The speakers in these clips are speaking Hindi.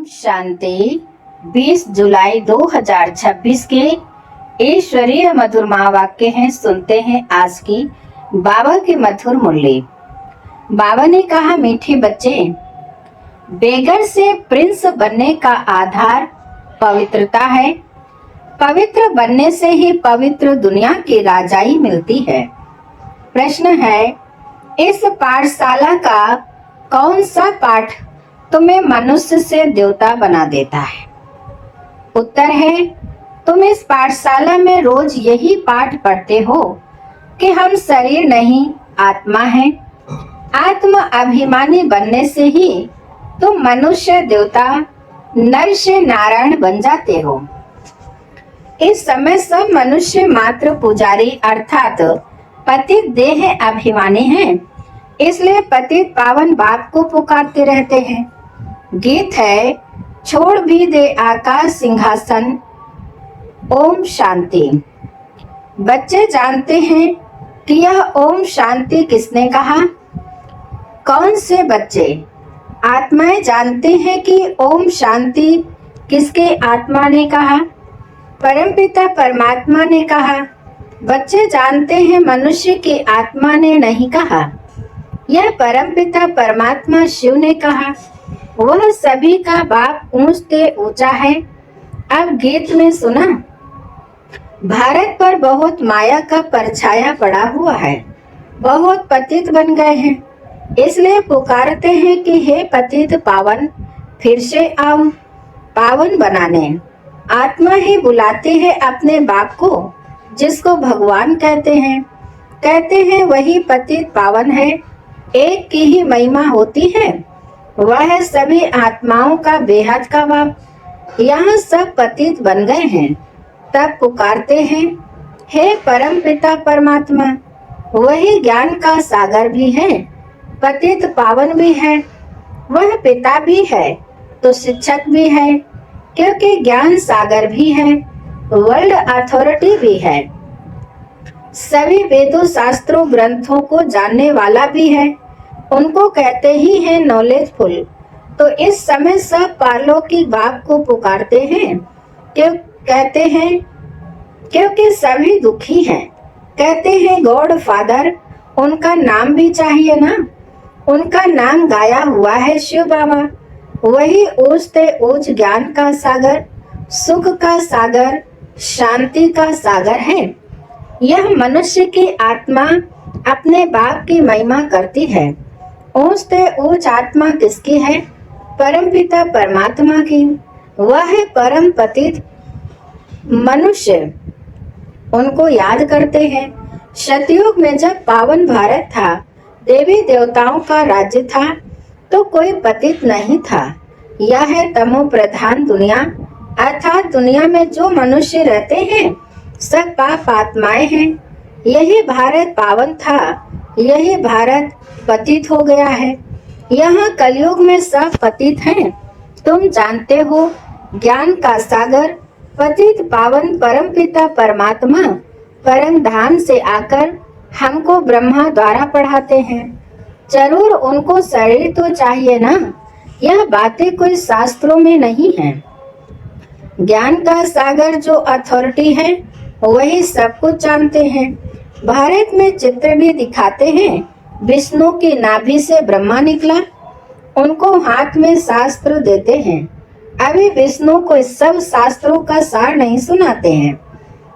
शांति 20 जुलाई 2026 के ईश्वरीय मधुर महावाक्य हैं। सुनते हैं आज की बाबा के मधुर मुरली। बाबा ने कहा, मीठे बच्चे, बेगर से प्रिंस बनने का आधार पवित्रता है। पवित्र बनने से ही पवित्र दुनिया की राजाई मिलती है। प्रश्न है, इस पाठशाला का कौन सा पाठ तुम्हें मनुष्य से देवता बना देता है? उत्तर है, तुम इस पाठशाला में रोज यही पाठ पढ़ते हो कि हम शरीर नहीं आत्मा हैं। आत्म अभिमानी बनने से ही तुम मनुष्य देवता नर से नारायण बन जाते हो। इस समय सब मनुष्य मात्र पुजारी अर्थात पतित देह अभिमानी हैं, इसलिए पतित पावन बाप को पुकारते रहते हैं। गीत है, छोड़ भी दे आकाश सिंहासन, ओम शांति। बच्चे जानते हैं कि यह ओम शांति किसने कहा? कौन से बच्चे? आत्माएं जानते हैं कि ओम शांति किसके आत्मा ने कहा? परमपिता परमात्मा ने कहा। बच्चे जानते हैं मनुष्य की आत्मा ने नहीं कहा, यह परमपिता परमात्मा शिव ने कहा। वह सभी का बाप ऊंचते ऊंचा है। अब गीत में सुना, भारत पर बहुत माया का परछाया पड़ा हुआ है, बहुत पतित बन गए हैं, इसलिए पुकारते हैं कि हे पतित पावन, फिर से आओ पावन बनाने। आत्मा ही बुलाती है अपने बाप को, जिसको भगवान कहते हैं वही पतित पावन है। एक की ही महिमा होती है, वह सभी आत्माओं का बेहद का बाप। यहाँ सब पतित बन गए हैं, तब पुकारते हैं, हे परम पिता परमात्मा। वही ज्ञान का सागर भी है, पतित पावन भी है, वह पिता भी है तो शिक्षक भी है, क्योंकि ज्ञान सागर भी है, वर्ल्ड अथॉरिटी भी है, सभी वेदों शास्त्रों ग्रंथों को जानने वाला भी है, उनको कहते ही हैं नॉलेजफुल। तो इस समय सब पारलौकिक बाप को पुकारते हैं, कहते हैं क्योंकि सभी दुखी हैं। कहते हैं गॉड फादर, उनका नाम भी चाहिए ना। उनका नाम गाया हुआ है शिव बाबा। वही ऊंचते ऊंच ज्ञान का सागर, सुख का सागर, शांति का सागर है। यह मनुष्य की आत्मा अपने बाप की महिमा करती है। ऊंचते ऊंच आत्मा किसकी है? परमपिता परमात्मा की। वह है परम पतित मनुष्य, उनको याद करते हैं। सतयुग में जब पावन भारत था, देवी देवताओं का राज्य था, तो कोई पतित नहीं था। यह है तमो प्रधान दुनिया, अर्थात दुनिया में जो मनुष्य रहते हैं सब पाप आत्माएं हैं। यही भारत पावन था, यही भारत पतित हो गया है। यहाँ कलयुग में सब पतित हैं। तुम जानते हो, ज्ञान का सागर पतित पावन परमपिता परमात्मा परम धाम से आकर हमको ब्रह्मा द्वारा पढ़ाते हैं। जरूर उनको शरीर तो चाहिए ना। यह बातें कोई शास्त्रों में नहीं है। ज्ञान का सागर जो अथॉरिटी है, वही सब कुछ जानते हैं। भारत में चित्र भी दिखाते हैं। विष्णु की नाभि से ब्रह्मा निकला, उनको हाथ में शास्त्र देते हैं। अभी विष्णु को सब शास्त्रों का सार नहीं सुनाते हैं।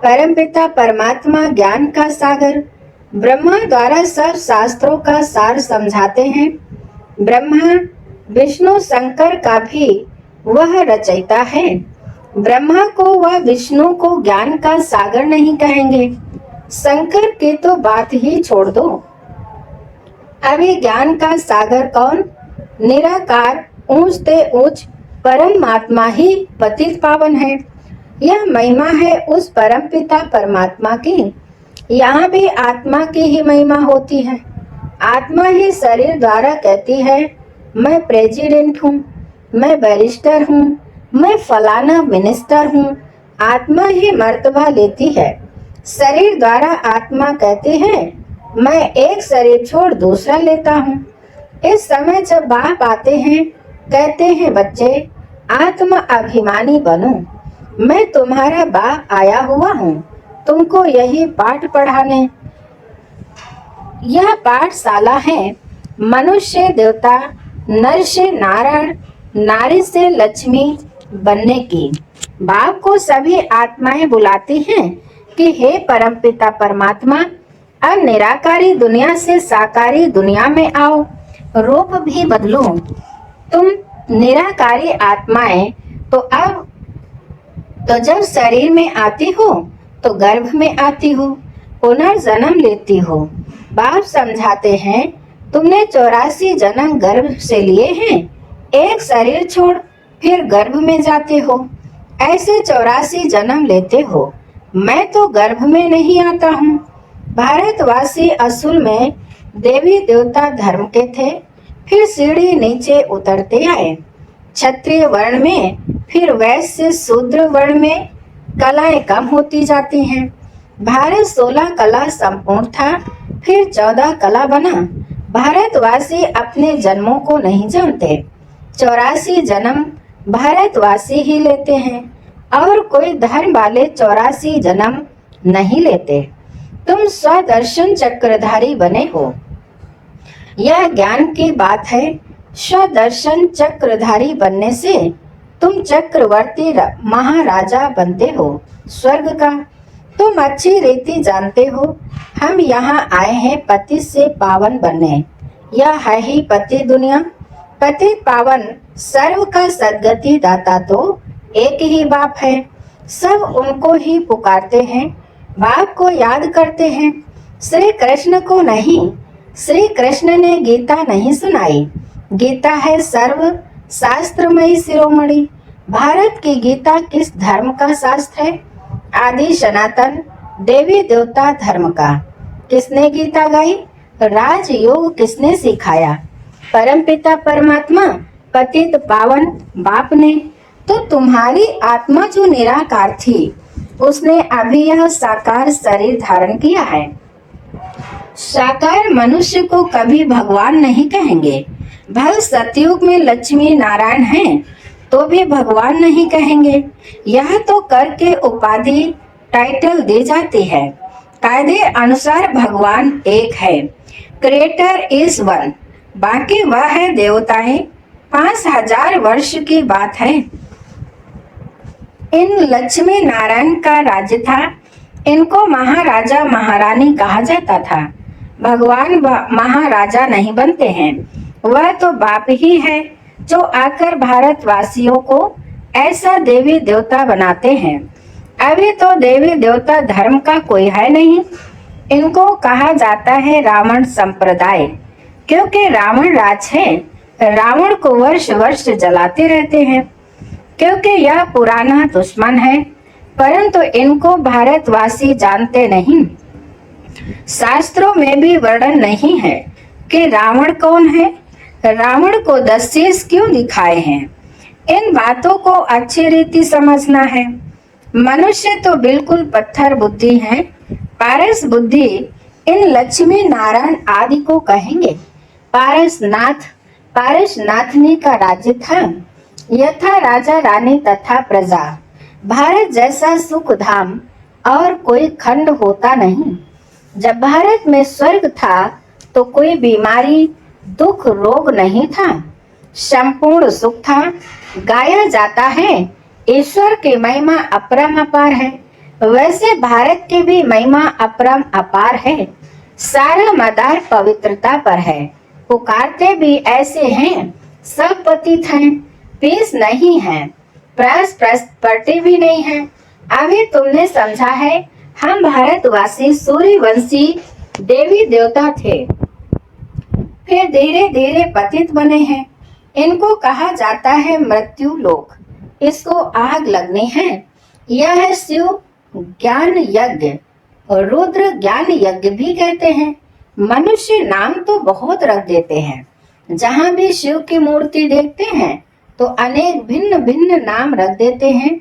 परमपिता परमात्मा ज्ञान का सागर ब्रह्मा द्वारा सब शास्त्रों का सार समझाते हैं। ब्रह्मा विष्णु शंकर का भी वह रचयिता है। ब्रह्मा को व विष्णु को ज्ञान का सागर नहीं कहेंगे। शंकर की तो बात ही छोड़ दो। अभी ज्ञान का सागर कौन? निराकार ऊंचते ऊंच परमात्मा ही पतित पावन है। यह महिमा है उस परम पिता परमात्मा की। यहाँ भी आत्मा की ही महिमा होती है। आत्मा ही शरीर द्वारा कहती है, मैं प्रेसिडेंट हूँ, मैं बैरिस्टर हूँ, मैं फलाना मिनिस्टर हूँ। आत्मा ही मर्तबा लेती है। शरीर द्वारा आत्मा कहती है, मैं एक शरीर छोड़ दूसरा लेता हूँ। इस समय जब बाप आते हैं, कहते हैं बच्चे, आत्म अभिमानी बनो। मैं तुम्हारा बाप आया हुआ हूँ तुमको यही पाठ पढ़ाने। यह पाठशाला है मनुष्य देवता, नर से नारायण, नारी से लक्ष्मी बनने की। बाप को सभी आत्माएं बुलाती हैं कि हे परमपिता परमात्मा, अब निराकारी दुनिया से साकारी दुनिया में आओ, रूप भी बदलो। तुम निराकारी आत्माएं तो जब शरीर में आती हो तो गर्भ में आती हो, पुनर्जन्म लेती हो। बाप समझाते हैं तुमने 84 जन्म गर्भ से लिए हैं, एक शरीर छोड़ फिर गर्भ में जाते हो, ऐसे 84 जन्म लेते हो। मैं तो गर्भ में नहीं आता हूँ। भारतवासी असूल में देवी देवता धर्म के थे, फिर सीढ़ी नीचे उतरते आए। क्षत्रिय वर्ण में, फिर वैश्य शूद्र वर्ण में कलाएं कम होती जाती हैं। भारत 16 कला संपूर्ण था, फिर 14 कला बना। भारतवासी अपने जन्मों को नहीं जानते। 84 जन्म भारतवासी ही लेते हैं और कोई धर्म वाले 84 जन्म नहीं लेते। तुम स्वदर्शन चक्रधारी बने हो, यह ज्ञान की बात है। स्वदर्शन चक्रधारी बनने से तुम चक्रवर्ती महाराजा बनते हो स्वर्ग का। तुम अच्छी रीति जानते हो हम यहाँ आए हैं पति से पावन बनने। यह है ही पति दुनिया। पति पावन सर्व का सद्गति दाता तो एक ही बाप है। सब उनको ही पुकारते हैं, बाप को याद करते हैं, श्री कृष्ण को नहीं। श्री कृष्ण ने गीता नहीं सुनाई। गीता है सर्व शास्त्रमयी शिरोमणि। भारत की गीता किस धर्म का शास्त्र है? आदि सनातन देवी देवता धर्म का। किसने गीता गाई? राजयोग किसने सिखाया? परमपिता परमात्मा पतित पावन बाप ने। तो तुम्हारी आत्मा जो निराकार थी उसने अभी यह साकार शरीर धारण किया है। साकार मनुष्य को कभी भगवान नहीं कहेंगे। भव सतयुग में लक्ष्मी नारायण हैं तो भी भगवान नहीं कहेंगे। यह तो करके उपाधि टाइटल दी जाती है। कायदे अनुसार भगवान एक है, क्रिएटर इज वन, बाकी वह है देवताएं। 5000 वर्ष की बात है। इन लक्ष्मी नारायण का राज्य था। इनको महाराजा महारानी कहा जाता था। भगवान महाराजा नहीं बनते हैं, वह तो बाप ही है जो आकर भारतवासियों को ऐसा देवी देवता बनाते हैं। अभी तो देवी देवता धर्म का कोई है नहीं। इनको कहा जाता है रावण संप्रदाय, क्योंकि रावण राज है। रावण को वर्ष वर्ष जलाते रहते हैं, क्योंकि यह पुराना दुश्मन है। परंतु इनको भारतवासी जानते नहीं। शास्त्रों में भी वर्णन नहीं है कि रावण कौन है, रावण को 10 शीश क्यों दिखाए हैं। इन बातों को अच्छी रीति समझना है। मनुष्य तो बिल्कुल पत्थर बुद्धि है। पारस बुद्धि इन लक्ष्मी नारायण आदि को कहेंगे। पारसनाथनी का राज्य था। यथा राजा रानी तथा प्रजा। भारत जैसा सुख धाम और कोई खंड होता नहीं। जब भारत में स्वर्ग था तो कोई बीमारी दुख रोग नहीं था, संपूर्ण सुख था। गाया जाता है ईश्वर की महिमा अपरम अपार है, वैसे भारत की भी महिमा अपरम अपार है। सारा मदार पवित्रता पर है। पुकारते भी ऐसे हैं, सब पतित हैं, पीस नहीं है, प्रॉपर्टी भी नहीं है। अभी तुमने समझा है हम भारतवासी सूर्यवंशी देवी देवता थे, फिर धीरे धीरे पतित बने हैं। इनको कहा जाता है मृत्यु लोक। इसको आग लगनी है। यह है शिव ज्ञान यज्ञ, रुद्र ज्ञान यज्ञ भी कहते हैं। मनुष्य नाम तो बहुत रख देते हैं। जहाँ भी शिव की मूर्ति देखते हैं तो अनेक भिन्न भिन्न नाम रख देते हैं।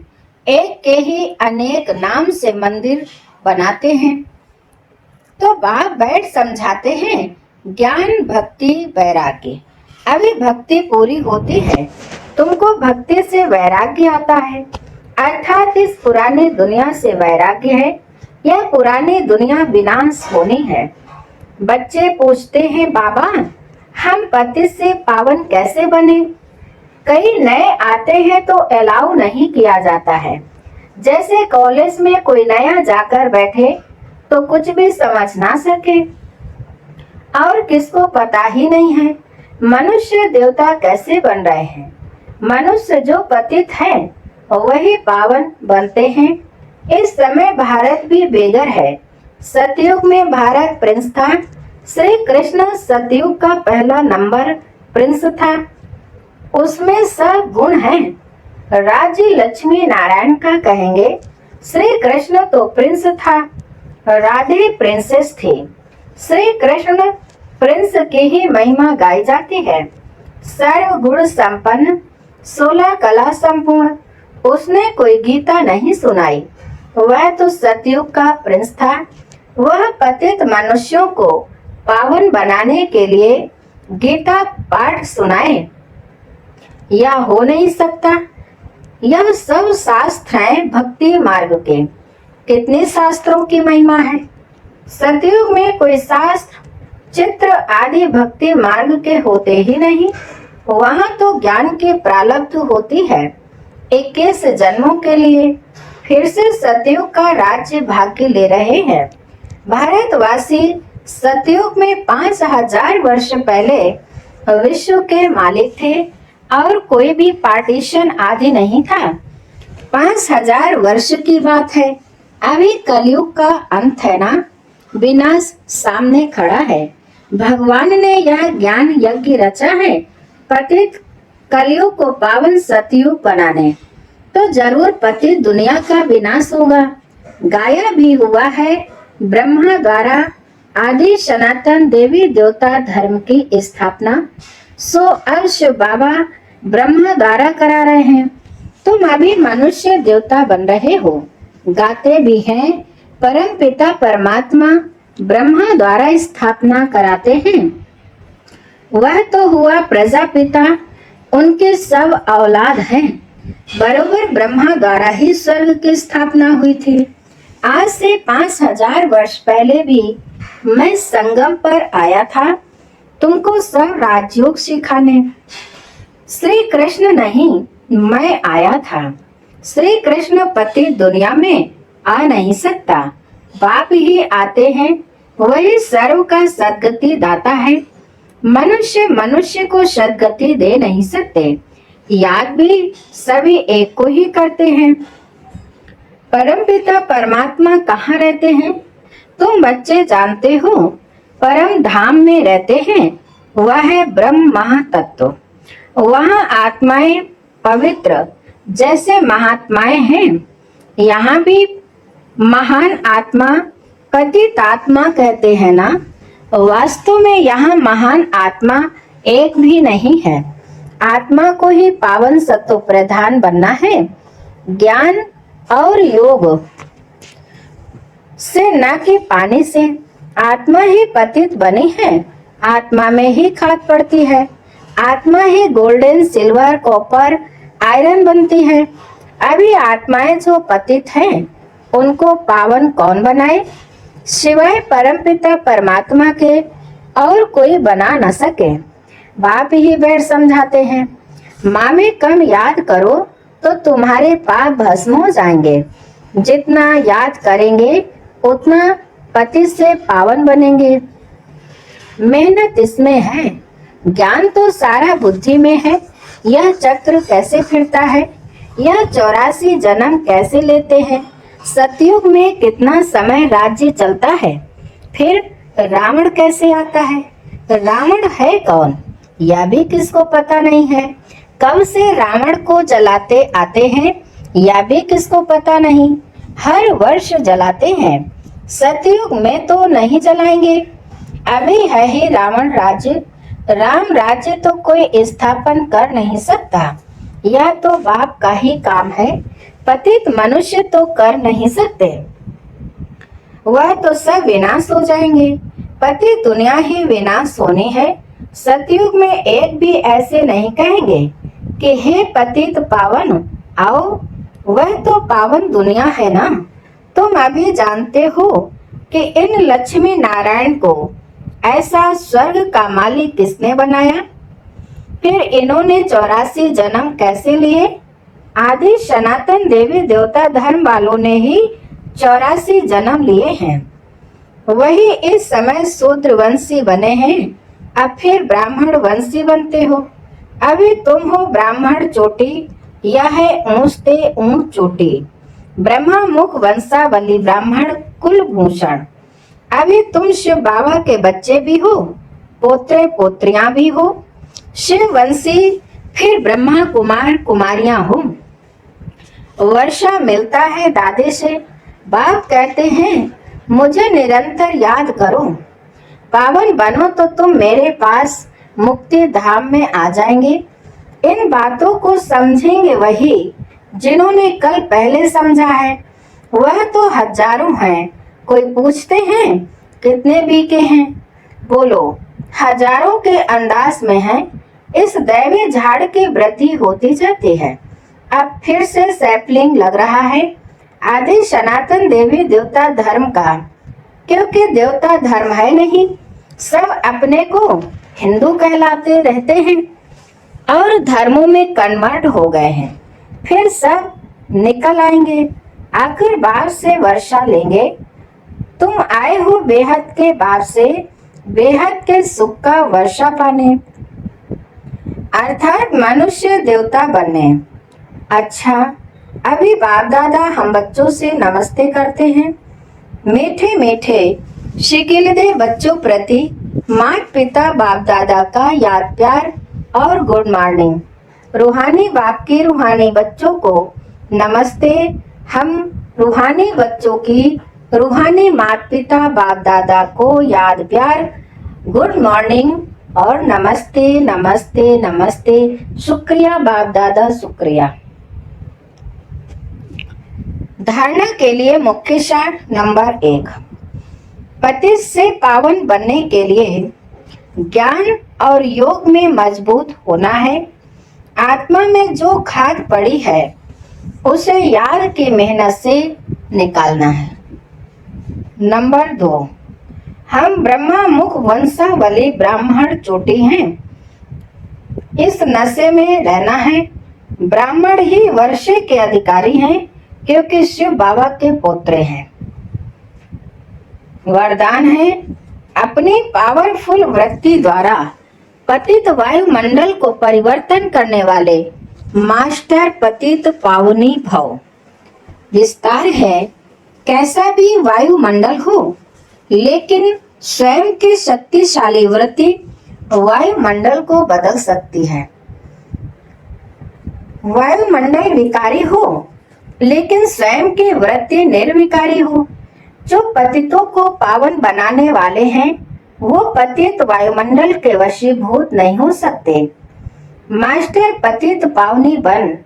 एक के ही अनेक नाम से मंदिर बनाते हैं। तो बाप बैठ समझाते हैं ज्ञान भक्ति वैराग्य। अभी भक्ति पूरी होती है तुमको भक्ति से वैराग्य आता है, अर्थात इस पुरानी दुनिया से वैराग्य है। यह पुरानी दुनिया विनाश होनी है। बच्चे पूछते हैं, बाबा हम पति से पावन कैसे बने? कई नए आते हैं तो अलाउ नहीं किया जाता है। जैसे कॉलेज में कोई नया जाकर बैठे तो कुछ भी समझ ना सके और किसको पता ही नहीं है मनुष्य देवता कैसे बन रहे हैं। मनुष्य जो पतित है वही पावन बनते हैं। इस समय भारत भी बेघर है। सतयुग में भारत प्रिंस था। श्री कृष्ण सतयुग का पहला नंबर प्रिंस था। उसमें सब गुण हैं। राज्य लक्ष्मी नारायण का कहेंगे। श्री कृष्ण तो प्रिंस था, राधे प्रिंसेस थी। श्री कृष्ण प्रिंस की ही महिमा गाई जाती है। सर्व गुण संपन्न, 16 कला संपूर्ण। उसने कोई गीता नहीं सुनाई। वह तो सतयुग का प्रिंस था। वह पतित मनुष्यों को पावन बनाने के लिए गीता पाठ सुनाए, यह हो नहीं सकता। यह सब शास्त्र हैं भक्ति मार्ग के। कितने शास्त्रों की महिमा है। सतयुग में कोई शास्त्र चित्र आदि भक्ति मार्ग के होते ही नहीं। वहाँ तो ज्ञान की प्रारब्ध होती है 21 जन्मों के लिए। फिर से सतयुग का राज्य भाग्य ले रहे हैं। भारतवासी सतयुग में 5000 वर्ष पहले विश्व के मालिक थे और कोई भी पार्टीशन आदि नहीं था। 5000 वर्ष की बात है। अभी कलयुग का अंत है ना, विनाश सामने खड़ा है। भगवान ने यह ज्ञान यज्ञ रचा है पतित कलयुग को पावन सतयुग बनाने। तो जरूर पतित दुनिया का विनाश होगा। गाया भी हुआ है ब्रह्मा द्वारा आदि सनातन देवी देवता धर्म की स्थापना। सो अब शिव बाबा ब्रह्मा द्वारा करा रहे हैं। तुम अभी मनुष्य देवता बन रहे हो। गाते भी हैं परम पिता परमात्मा ब्रह्मा द्वारा स्थापना कराते हैं। वह तो हुआ प्रजापिता, उनके सब औलाद हैं। बरोबर ब्रह्मा द्वारा ही स्वर्ग की स्थापना हुई थी। आज से 5000 वर्ष पहले भी मैं संगम पर आया था तुमको सब राजयोग सिखाने। श्री कृष्ण नहीं, मैं आया था। श्री कृष्ण पति दुनिया में आ नहीं सकता। बाप ही आते हैं। वही सर्व का सद्गति दाता है। मनुष्य को सद्गति दे नहीं सकते। याद भी सभी एक को ही करते हैं। परमपिता परमात्मा कहाँ रहते हैं? तुम बच्चे जानते हो। परम धाम में रहते हैं। वह है ब्रह्म महातत्व। वहाँ आत्माएं पवित्र जैसे महात्माएं हैं। यहाँ भी महान आत्मा पतित आत्मा कहते हैं ना। वास्तव में यहाँ महान आत्मा एक भी नहीं है। आत्मा को ही पावन सत्व प्रधान बनना है। ज्ञान और योग से न कि पानी से। आत्मा ही पतित बनी है। आत्मा में ही खाद पड़ती है। आत्मा ही गोल्डन सिल्वर कॉपर आयरन बनती है। अभी आत्माएं जो पतित हैं उनको पावन कौन बनाए? सिवाय परमपिता परमात्मा के और कोई बना न सके। बाप ही बैठ समझाते हैं। माँ में कम याद करो तो तुम्हारे पाप भस्म हो जाएंगे। जितना याद करेंगे उतना पति से पावन बनेंगे। मेहनत इसमें है। ज्ञान तो सारा बुद्धि में है। यह चक्र कैसे फिरता है, यह 84 जन्म कैसे लेते हैं, सतयुग में कितना समय राज्य चलता है, फिर रावण कैसे आता है, रावण है कौन यह भी किसको पता नहीं है। कब से रावण को जलाते आते हैं यह भी किसको पता नहीं। हर वर्ष जलाते हैं। सतयुग में तो नहीं जलाएंगे। अभी है ही रावण राज्य। राम राज्य तो कोई स्थापन कर नहीं सकता। यह तो बाप का ही काम है। पतित मनुष्य तो कर नहीं सकते। वह तो सब विनाश हो जाएंगे। पतित दुनिया ही विनाश होनी है। सतयुग में एक भी ऐसे नहीं कहेंगे कि हे पतित पावन आओ, वह तो पावन दुनिया है ना। तुम अभी जानते हो कि इन लक्ष्मी नारायण को ऐसा स्वर्ग का मालिक किसने बनाया। फिर इन्होंने 84 जन्म कैसे लिए। आदि सनातन देवी देवता धर्म वालों ने ही 84 जन्म लिए हैं। वही इस समय शूद्र वंशी बने हैं, अब फिर ब्राह्मण वंशी बनते हो। अभी तुम हो ब्राह्मण चोटी, यह है ऊंचते ऊंच चोटी। ब्रह्मा मुख वंशावली ब्राह्मण कुलभूषण। अभी तुम शिव बाबा के बच्चे भी हो, पोते पोत्रियां भी हो। शिव वंशी फिर ब्रह्मा कुमार कुमारियां हो। वर्षा मिलता है दादे से, बाप कहते हैं मुझे निरंतर याद करो। पावन बनो तो तुम मेरे पास मुक्ति धाम में आ जाएंगे। इन बातों को समझेंगे वही जिन्होंने कल पहले समझा है। वह तो हजारों हैं, कोई पूछते हैं कितने बीके हैं। बोलो हजारों के अंदाज में है। इस दैवी झाड़ की वृद्धि होती जाती है। अब फिर से सैपलिंग लग रहा है आदि सनातन देवी देवता धर्म का, क्योंकि देवता धर्म है नहीं। सब अपने को हिंदू कहलाते रहते हैं और धर्मों में कन्वर्ट हो गए हैं। फिर सब निकल आएंगे, आखिर बार से वर्षा लेंगे। तुम आए हो बेहद के बार से, बेहद के सुख का वर्षा पाने, अर्थात मनुष्य देवता बनने। अच्छा, अभी बाप दादा हम बच्चों से नमस्ते करते हैं। मीठे मीठे शिकिलदे बच्चों प्रति माता पिता बाप दादा का याद प्यार और गुड मॉर्निंग। रूहानी बाप की रूहानी बच्चों को नमस्ते। हम रूहानी बच्चों की रूहानी माता पिता बाप दादा को याद प्यार, गुड मॉर्निंग और नमस्ते नमस्ते नमस्ते। शुक्रिया बाप दादा, शुक्रिया। धारणा के लिए मुख्य सार नंबर 1, पति से पावन बनने के लिए ज्ञान और योग में मजबूत होना है। आत्मा में जो खाद पड़ी है उसे याद की मेहनत से निकालना है। नंबर 2, हम ब्रह्मा मुख वंशावली ब्राह्मण चोटी हैं। इस नशे में रहना है। ब्राह्मण ही वर्षे के अधिकारी हैं, क्योंकि शिव बाबा के पोत्रे हैं। वरदान है अपनी पावरफुल वृत्ति द्वारा पतित वायुमंडल को परिवर्तन करने वाले मास्टर पतित पावनी भव। विस्तार है कैसा भी वायुमंडल हो, लेकिन स्वयं की शक्तिशाली वृत्ति वायुमंडल को बदल सकती है। वायुमंडल विकारी हो, लेकिन स्वयं की वृत्ति निर्विकारी हो। जो पतितों को पावन बनाने वाले हैं वो पतित वायुमंडल के वशीभूत नहीं हो सकते। मास्टर पतित पावनी बन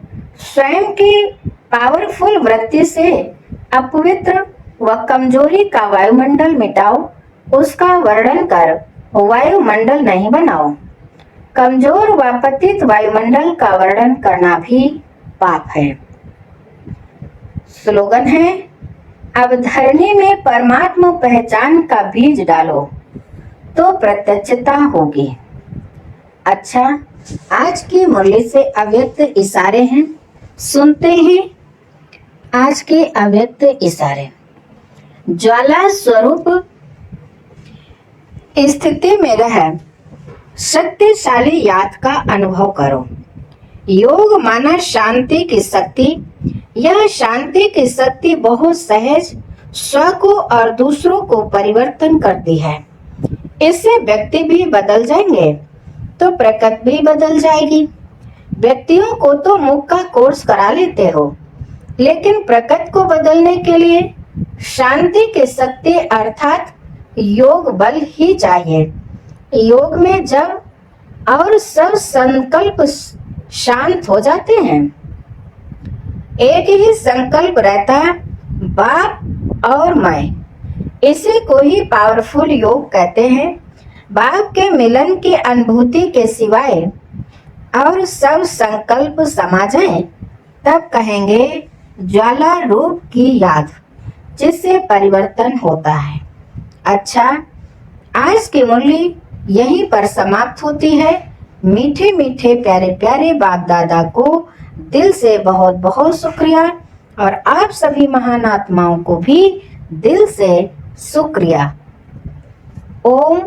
स्वयं की पावरफुल वृत्ति से अपवित्र व कमजोरी का वायुमंडल मिटाओ। उसका वर्णन कर वायुमंडल नहीं बनाओ। कमजोर व पतित वायुमंडल का वर्णन करना भी पाप है। स्लोगन है अब धरनी में परमात्मा पहचान का बीज डालो तो प्रत्यक्षता होगी। अच्छा, आज की मुरली से अव्यक्त इशारे हैं, सुनते हैं आज के अव्यक्त इशारे। ज्वाला स्वरूप स्थिति में रह शक्तिशाली याद का अनुभव करो। योग माना शांति की शक्ति। यह शांति की शक्ति बहुत सहज स्व को और दूसरों को परिवर्तन करती है। इससे व्यक्ति भी बदल जाएंगे तो प्रकृति भी बदल जाएगी। व्यक्तियों को तो मुख का कोर्स करा लेते हो, लेकिन प्रकृति को बदलने के लिए शांति की शक्ति अर्थात योग बल ही चाहिए। योग में जब और सब संकल्प शांत हो जाते हैं, एक ही संकल्प रहता बाप और मैं। इसी को ही पावरफुल योग कहते हैं। बाप के मिलन की अनुभूति के सिवाय और सब संकल्प समा जाए, तब कहेंगे ज्वाला रूप की याद, जिससे परिवर्तन होता है। अच्छा, आज की मुरली यहीं पर समाप्त होती है। मीठे मीठे प्यारे प्यारे बाप दादा को दिल से बहुत बहुत शुक्रिया, और आप सभी महान आत्माओं को भी दिल से शुक्रिया। ओम